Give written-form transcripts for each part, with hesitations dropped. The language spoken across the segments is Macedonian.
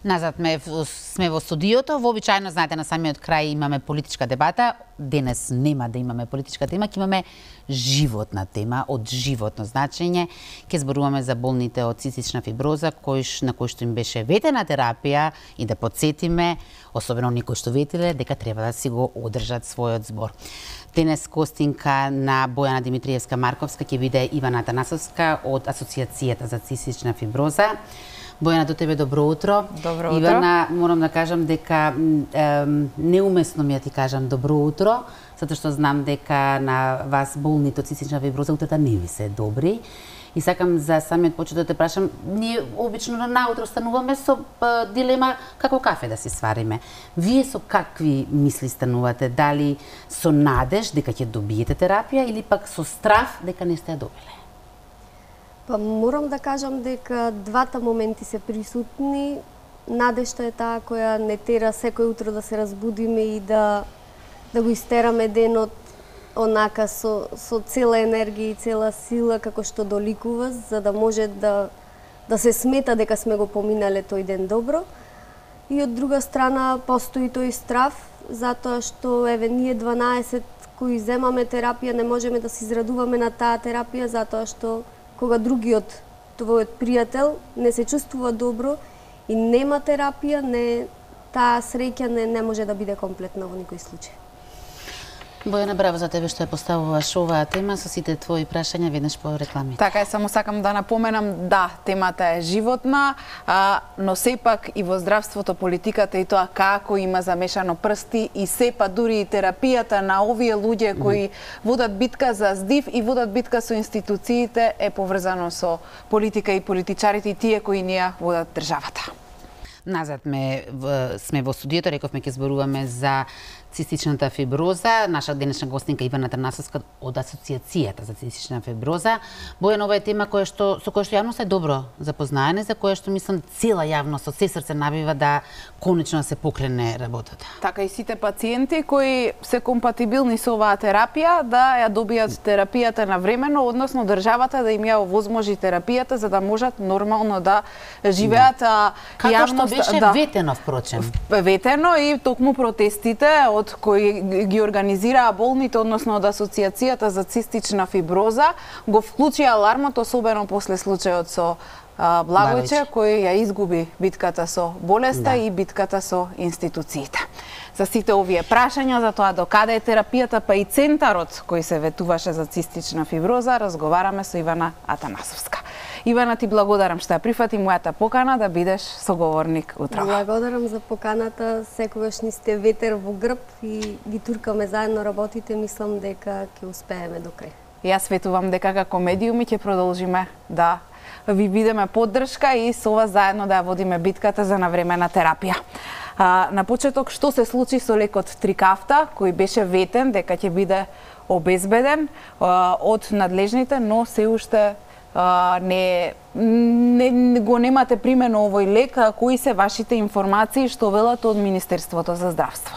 Назад сме во студиото. Вообичаено, знаете, на самиот крај имаме политичка дебата. Денес нема да имаме политичка тема, ќе имаме животна тема, од животно значење. Ќе зборуваме за болните од цистична фиброза, на кои што им беше ветена терапија и да подсетиме, особено никои што ветиле, дека треба да си го одржат својот збор. Денес гостинка на Бојана Димитриевска-Марковска ќе биде Ивана Атанасовска од Асоциацијата за цистична фиброза. Бојана, до тебе добро утро. Добро утро. Ивана, морам да кажам дека неуместно ми ја ти кажам добро утро, затоа што знам дека на вас болните од цистична фиброза утрата не ви се добри. И сакам за самиот почеток да те прашам, ние обично наутро стануваме со дилема како кафе да си свариме. Вие со какви мисли станувате? Дали со надеж дека ќе добиете терапија или пак со страф дека не сте ја добиле? Па морам да кажам дека двата моменти се присутни. Надежта е таа која не тера секој утро да се разбудиме и да го истераме денот онака со цела енергија и цела сила како што доликува, за да може да се смета дека сме го поминале тој ден добро. И од друга страна постои тој страф, затоа што еве ние 12 кои земаме терапија не можеме да се израдуваме на таа терапија затоа што кога другиот твојот пријател не се чувствува добро и нема терапија, таа среќа не може да биде комплетна во никој случај. Бојана, браво за тебе што ја поставуваш оваа тема со сите твои прашања веднаш по рекламите. Така е, само сакам да напоменам, да, темата е животна, но сепак и во здравството, политиката и тоа како има замешано прсти и сепак дури и терапијата на овие луѓе кои водат битка за здив и водат битка со институциите е поврзано со политика и политичарите и тие кои ни ја водат државата. Назад сме во студиото, рековме ќе зборуваме за цистичната фиброза. Наша денешна гостинка Ивана Атанасовска од Асоциацијата за цистична фиброза. Бојана, ова е тема со која што јавноста е добро запознаена, за која што мислам цела јавност од се срце набива да конечно се покрене работата. Така и сите пациенти кои се компатибилни со оваа терапија да ја добијат терапијата навремено, односно државата да им ја овозможи терапијата за да можат нормално да живеат. Како што беше ветено, впрочем. Ветено и токму протестите од кои ги организираа болните, односно од Асоциацијата за цистична фиброза, го вклучи алармот, особено после случајот со Благојче, кој ја изгуби битката со болеста и битката со институциите. За сите овие прашања за тоа докаде е терапијата, па и центарот кој се ветуваше за цистична фиброза, разговараме со Ивана Атанасовска. Ивана, ти благодарам што ја прифати мојата покана да бидеш соговорник утро. Благодарам за поканата, секогаш ни сте ветер во грб и ги туркаме заедно работите, мислам дека ќе успееме до крај. Јас ветувам дека како медиуми ќе продолжиме да ви бидеме поддршка и со вас заедно да ја водиме битката за навремена терапија. На почеток, што се случи со лекот Трикафта, кој беше ветен дека ќе биде обезбеден од надлежните, но се уште го немате примено овој лек. Кои се вашите информации што велат од Министерството за здравство?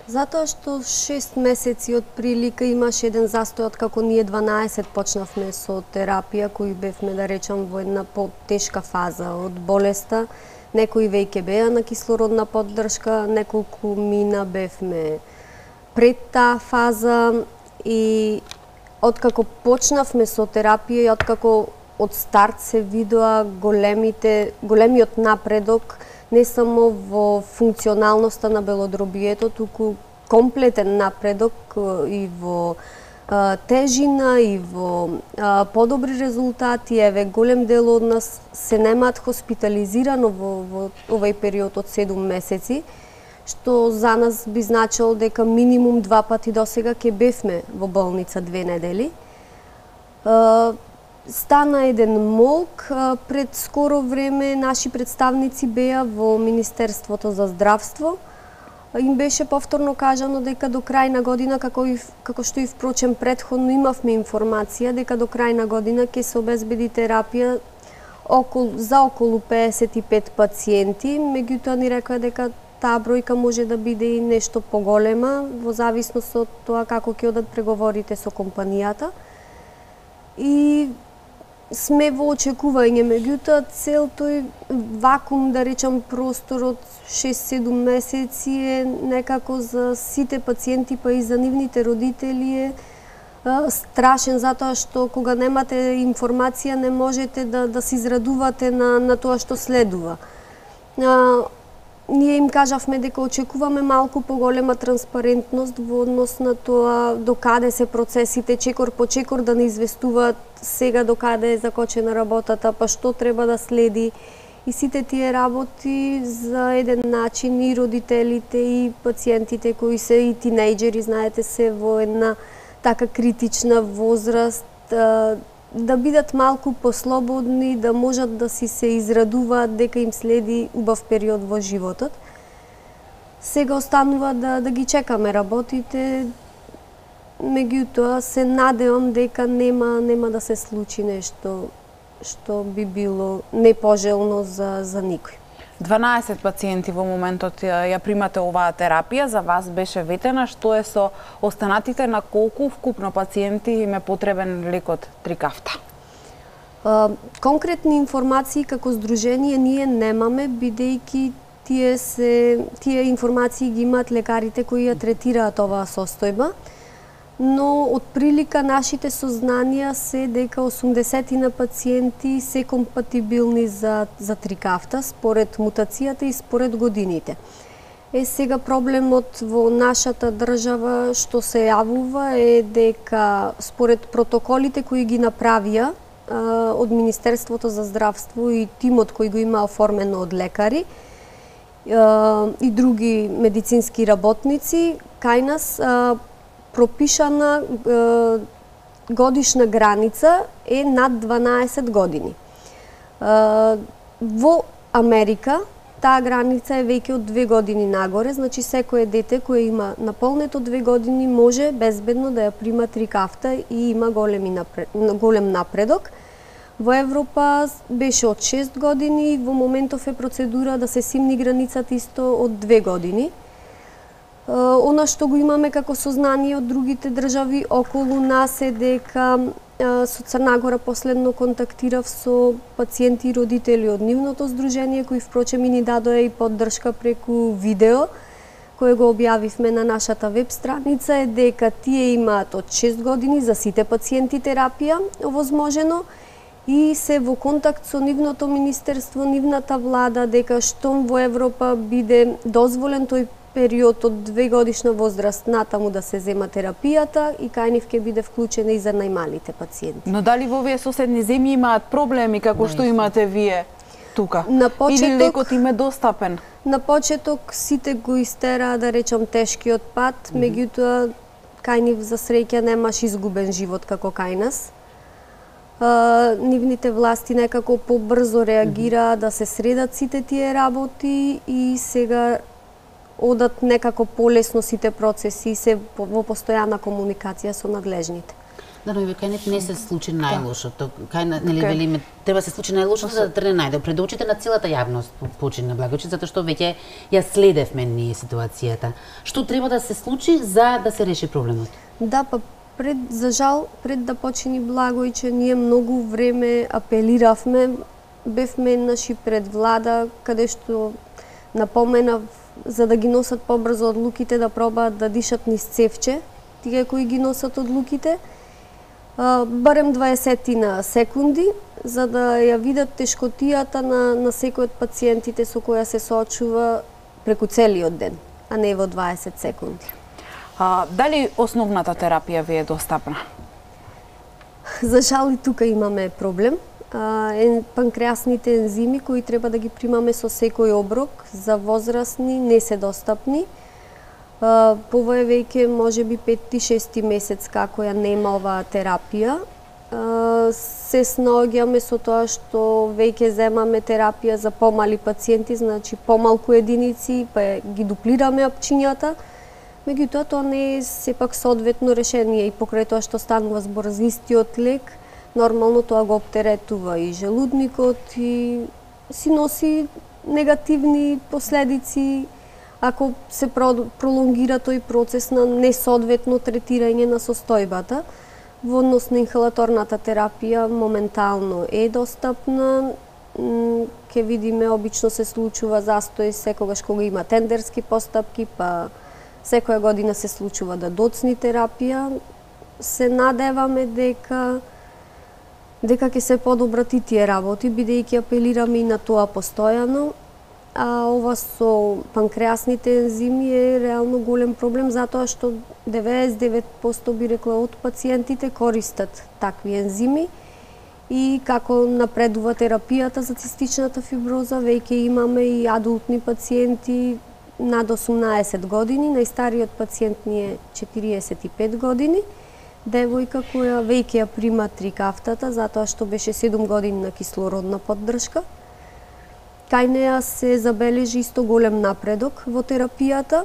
Затоа што 6 месеци од прилика имаше еден застој од како ние 12 почнавме со терапија, кои бевме, да речам, во една потешка фаза од болеста. Некои веќе беа на кислородна поддршка, неколку мина бевме пред таа фаза и откако почнавме со терапија и откако од старт се видоа големиот напредок не само во функционалноста на белодробието, туку комплетен напредок и во тежина и во подобри резултати. Еве, голем дел од нас се немаат хоспитализирано во овој период од 7 месеци, што за нас би значило дека минимум 2 пати досега ќе бевме во болница 2 недели. Стана еден молк, пред скоро време наши представници беа во Министерството за здравство. Им беше повторно кажано дека до крај на година, како што и впрочем претходно имавме информација, дека до крај на година ќе се обезбеди терапија за околу 55 пациенти. Меѓутоа ни рекоа дека таа бројка може да биде и нешто поголема, во зависност од тоа како ќе одат преговорите со компанијата. И сме во очекување, меѓутоа цел тој вакуум, да речам, простор од 6-7 месеци е некако за сите пациенти, па и за нивните родители е страшен, затоа што кога немате информација не можете да се израдувате на тоа што следува. Ние им кажавме дека очекуваме малку поголема транспарентност во однос на тоа докаде се процесите, чекор по чекор да не известуваат сега докаде е закочена работата, па што треба да следи. И сите тие работи за еден начин и родителите и пациентите кои се и тинејџери, знаете, се во една така критична возраст, да бидат малку послободни, да можат да си се израдуваат дека им следи убав период во животот. Сега останува да ги чекаме работите, меѓутоа се надевам дека нема да се случи нешто што би било непожелно за никој. 12 пациенти во моментот ја примате оваа терапија, за вас беше ветена, што е со останатите, на колку вкупно пациенти им е потребен лекот Трикафта? Конкретни информации како здружение ние немаме, бидејќи тие информации ги имаат лекарите кои ја третираат оваа состојба, но од прилика нашите сознанија се дека 80 на пациенти се компатибилни за Трикафта според мутацијата и според годините. Сега проблемот во нашата држава што се јавува е дека според протоколите кои ги направија од Министерството за здравство и тимот кој го има оформено од лекари и други медицински работници, кај нас пропишана годишна граница е над 12 години. Во Америка таа граница е веќе од 2 години нагоре, значи секое дете кое има наполнето 2 години може безбедно да ја прима Трикафта и има голем напредок. Во Европа беше од 6 години и во моментов е процедура да се симни границата исто од 2 години. Она што го имаме како сознание од другите држави околу нас е дека со Црна Гора последно контактирав со пациенти и родители од нивното здружение, кои впрочем и ни дадоа и поддршка преку видео, кое го објавивме на нашата веб страница, е дека тие имаат од 6 години за сите пациенти терапија овозможено и се во контакт со нивното министерство, нивната влада, дека штом во Европа биде дозволен тој период од 2 годишна возраст натаму да се зема терапијата и кај нив ќе биде вклучена и за најмалите пациенти. Но дали во овие соседни земји имаат проблеми како што имате вие тука? Или лекот им е достапен? На почеток сите го истераа, да речам, тешкиот пат, меѓутоа кај нив за среќа немаш изгубен живот како кај нас. Нивните власти некако побрзо реагираа да се средат сите тие работи и сега одат некако полесно сите процеси и се во постојана комуникација со надлежните. Да, но кај не се случи најлошото. Кај нели велиме треба се случи најлошото за да трне најдо пред очите на целата јавност почина Благоевче, затоа што веќе ја следевме ние ситуацијата. Што треба да се случи за да се реши проблемот? Да, па за жал пред да почини Благоевче ние многу време апелиравме, бевме еднаш и пред влада каде што напоменав за да ги носат побрзо одлуките, да пробаат да дишат низ цевче, тие кои ги носат одлуките, барем 20 на секунди, за да ја видат тешкотијата на секој од пациентите со која се соочува преку целиот ден, а не во 20 секунди. Дали основната терапија ви е достапна? За жал и тука имаме проблем. Панкреасните ензими кои треба да ги примаме со секој оброк за возрастни не се достапни. Ова е веќе можеби 5-6 месец како ја нема оваа терапија. Се снаоѓаме со тоа што веќе земаме терапија за помали пациенти, значи помалку единици, па ги дуплираме апчињата. Меѓутоа тоа не е сепак соодветно решение и покрај тоа што станува збор за истиот лек, нормално тоа го оптеретува и желудникот и си носи негативни последици ако се пролонгира тој процес на несоодветно третирање на состојбата. Во однос на инхалаторната терапија моментално е достапна. Ке видиме, обично се случува застој секогаш кога има тендерски постапки, па секоја година се случува да доцни терапија. Се надеваме дека ќе се подобрат и тие работи, бидејќи апелираме и на тоа постојано. А ова со панкреасните ензими е реално голем проблем, затоа што 99% би рекла од пациентите користат такви ензими. И како напредува терапијата за цистичната фиброза, веќе имаме и адултни пациенти над 18 години, најстариот пациент ни е 45 години, девојка која веќе ја прима трикафтата, затоа што беше 7 години на кислородна поддршка. Кај неа се забележи исто голем напредок во терапијата,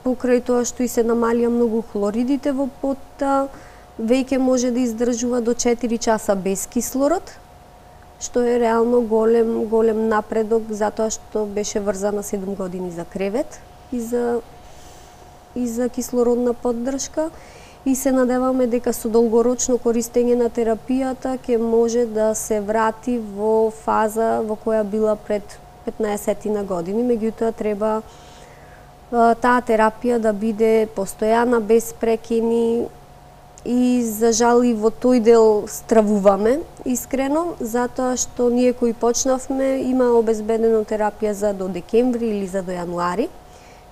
покрај тоа што и се намалија многу хлоридите во потта, веќе може да издржува до 4 часа без кислород, што е реално голем напредок, затоа што беше врзана 7 години за кревет и за кислородна поддршка. И се надеваме дека со долгорочно користење на терапијата ќе може да се врати во фаза во која била пред 15 години. Меѓутоа треба таа терапија да биде постојана, без прекини, и за жал и во тој дел стравуваме искрено, затоа што ние кои почнавме има обезбедено терапија за до декември или за до јануари.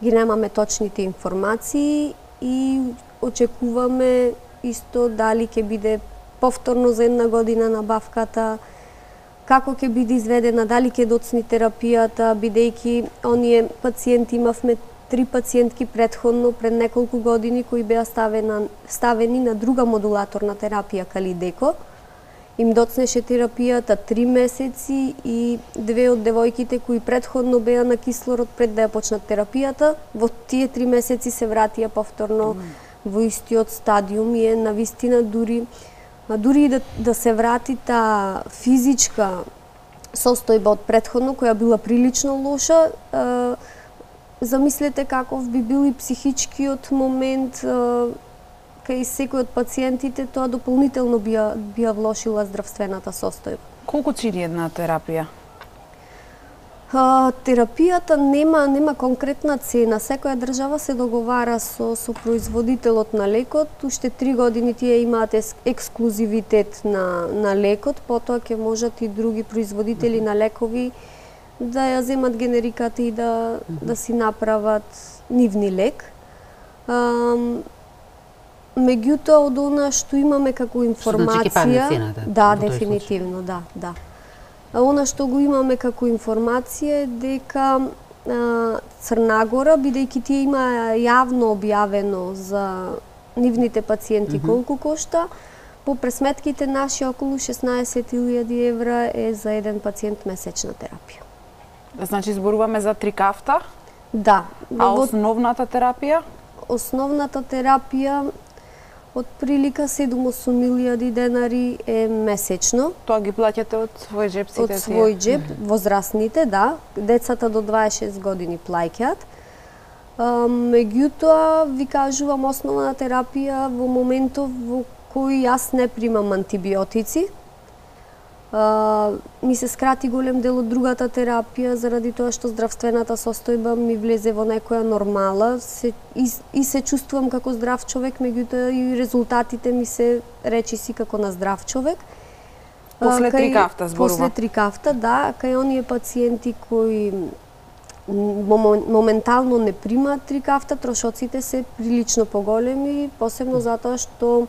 Ги немаме точните информации и очекуваме исто дали ќе биде повторно за една година набавката, како ќе биде изведена, дали ќе доцни терапијата, бидејќи оние пациенти имавме 3 пациентки предходно пред неколку години кои беа ставени на друга модулаторна терапија Калидеко. Им доцнеше терапијата 3 месеци и 2 од девојките кои предходно беа на кислород пред да ја почнат терапијата, во тие 3 месеци се вратија повторно во истиот стадиум и е навистина дури и да се врати таа физичка состојба од предходно, која била прилично лоша, замислете каков би бил и психичкиот момент кај секој од пациентите, тоа дополнително би ја влошила здравствената состојба. Колку чини една терапија? Терапијата нема конкретна цена. Секоја држава се договара со производителот на лекот. Уште 3 години тие имаат ексклузивитет на лекот, потоа ќе можат и други производители на лекови да ја земат генериката и да си направат нивни лек. Меѓутоа, од она што имаме како информација... Значи, ќе падне цената? Да, дефинитивно, да. Она што го имаме како информација е дека Црнагора, бидејќи тие има јавно објавено за нивните пациенти колку кошта, по пресметките наши околу 16.000 евра е за еден пациент месечна терапија. Значи, зборуваме за трикафта? Да. А основната терапија? Основната терапија од прилика 7-8 денари е месечно. Тоа ги плаќате од свој џеп сите? Од свој џеп, возрастните, да. Децата до 26 години плаќаат. Меѓутоа, ви кажувам, основна терапија во моментов во кој јас не примам антибиотици, ми се скрати голем дел од другата терапија заради тоа што здравствената состојба ми влезе во некоја нормала и се чувствувам како здрав човек, меѓутоа и резултатите ми се речиси како на здрав човек. После трикафта зборува? После трикафта, да, кај оние пациенти кои моментално не примаат трикафта, трошоците се прилично поголеми, посебно затоа што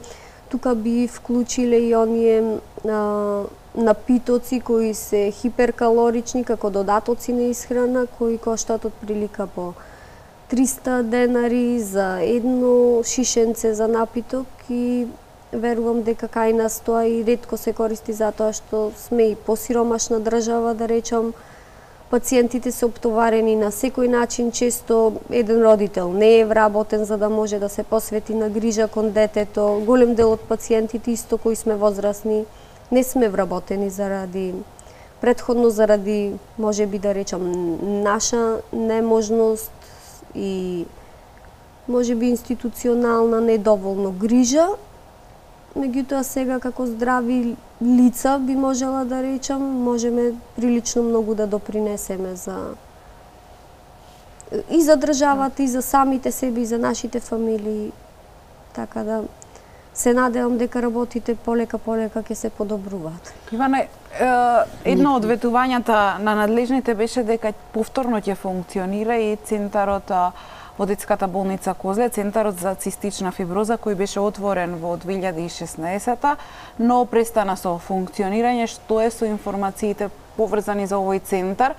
тука би вклучиле и оние напитоци кои се хиперкалорични како додатоци на исхрана, кои коштаат од прилика по 300 денари за едно шишенце за напиток и верувам дека кај нас тоа и ретко се користи затоа што сме и посиромашна држава, да речам. Пациентите се оптоварени на секој начин, често еден родител не е вработен за да може да се посвети на грижа кон детето. Голем дел од пациентите исто кои сме возрастни не сме вработени предходно заради, можеби да речам, наша неможност и можеби институционална недоволно грижа. меѓутоа сега како здрави лица би можела да речам, можеме прилично многу да допринесеме и за државата, и за самите себе, и за нашите фамилии. Така да се надевам дека работите полека ќе се подобруваат. Иване, едно од ветувањата на надлежните беше дека повторно ќе функционира и центарот во детската болница Козле, центарот за цистична фиброза кој беше отворен во 2016-та, но престана со функционирање. Што е со информациите поврзани за овој центар?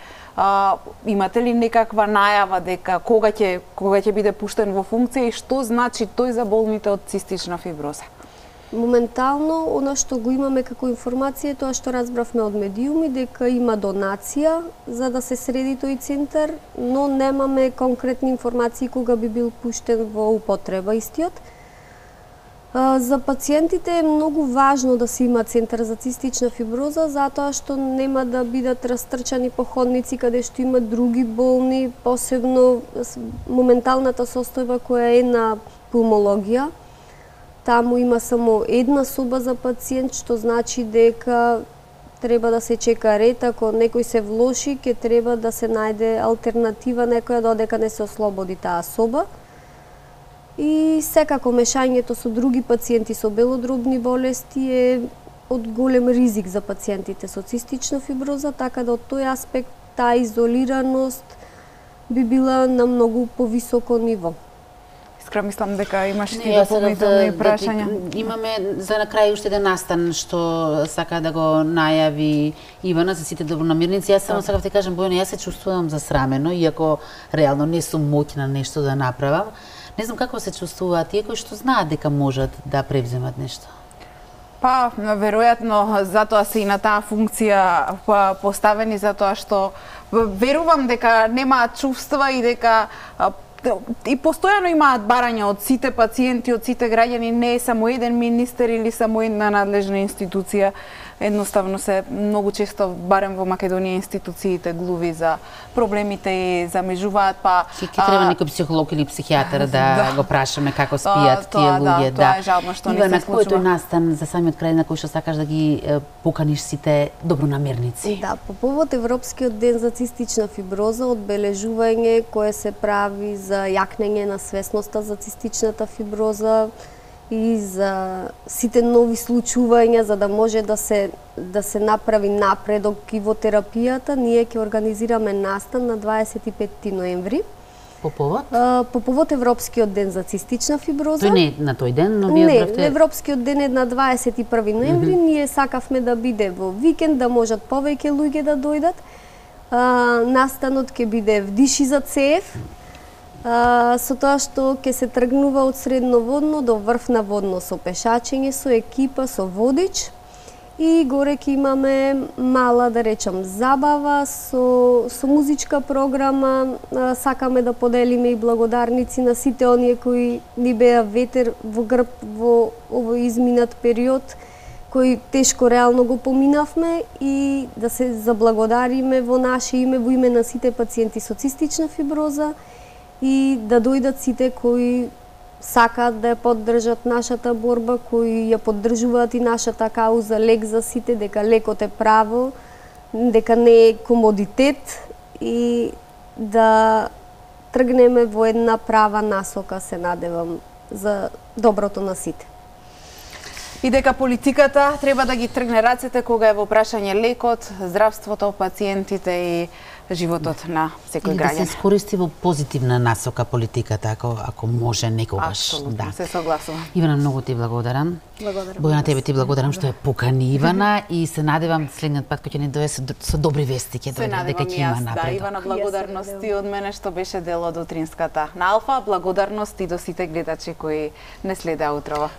Имате ли некаква најава дека кога ќе биде пуштен во функција и што значи тој за болните од цистична фиброза? Моментално, она што го имаме како информација, тоа што разбравме од медиуми, дека има донација за да се среди тој центар, но немаме конкретни информации кога би бил пуштен во употреба истиот. За пациентите е многу важно да се има центар за цистична фиброза, затоа што нема да бидат растрчани по ходници каде што има други болни, посебно моменталната состојба која е на пулмологија. Таму има само една соба за пациент, што значи дека треба да се чека ред. Ако некој се влоши, ќе треба да се најде алтернатива некоја додека не се ослободи таа соба. И секако мешањето со други пациенти со белодробни болести е од голем ризик за пациентите со цистична фиброза, така да од тој аспект таа изолираност би била на многу повисоко ниво. Искра, мислам дека имаш ти дополнителни прашања. Имаме за на крај уште еден настан што сака да го најави Ивана за сите добронамирници. Јас само сакав да кажам, Бојана, јас се чувствувам засрамено, иако реално не сум моќна нешто да направам. Не знам како се чувствуваат тие кои што знаат дека можат да превземат нешто. Па, веројатно, затоа се и на таа функција поставени, затоа што верувам дека немаат чувства и дека и постојано имаат барања од сите пациенти, од сите граѓани, не е само еден министер или само една надлежна институција. Едноставно се многу често, барем во Македонија, институциите глуви за проблемите и замежуваат, па ќе треба некој психолог или психијатар да го прашаме како спијат тие луѓе. Тоа е жално што не се случува. Кој тој настан за самиот крај на кој што сакаш да ги поканиш сите добронамерници? Да, по повод Европскиот ден за цистична фиброза, одбележување кое се прави за јакнење на свесноста за цистичната фиброза и за сите нови случувања, за да може да се направи напредок и во терапијата, ние ќе организираме настан на 25 ноември. По повод? По повод Европскиот ден за цистична фиброза. Тој не е на тој ден, но вие Не, Европскиот ден е на 21 ноември. Ние сакавме да биде во викенд, да можат повеќе луѓе да дојдат. Настанот ќе биде вдиши за ЦЕФ, со тоа што ќе се тргнува од средноводно до врвнаводно со пешачење, со екипа, со водич и горе ќе имаме мала, да речам, забава со музичка програма. Сакаме да поделиме и благодарници на сите оние кои ни беа ветер во грб во овој изминат период, кој тешко реално го поминавме, и да се заблагодариме во наше име, во име на сите пациенти со цистична фиброза, и да дојдат сите кои сакаат да ја поддржат нашата борба, кои ја поддржуваат и нашата кауза лек за сите, дека лекот е право, дека не е комодитет, и да тргнеме во една права насока, се надевам, за доброто на сите. И дека политиката треба да ги тргне рацете кога е во прашање лекот, здравството, пациентите и животот на секој граѓанин. Да се искористи во позитивна насока политиката, ако може некогаш. Апсолутно, се согласувам. Ивана, многу ти благодарам. Благодарам. Бојана, тебе ти благодарам што ја покани Ивана и се надевам следниот пат кога ќе ни дојде со добри вести, ќе дојде дека ќе има напредок. Да, Ивана, благодарности од мене што беше дел од утринската на Алфа, благодарности до сите гледачи кои не следеа утрова.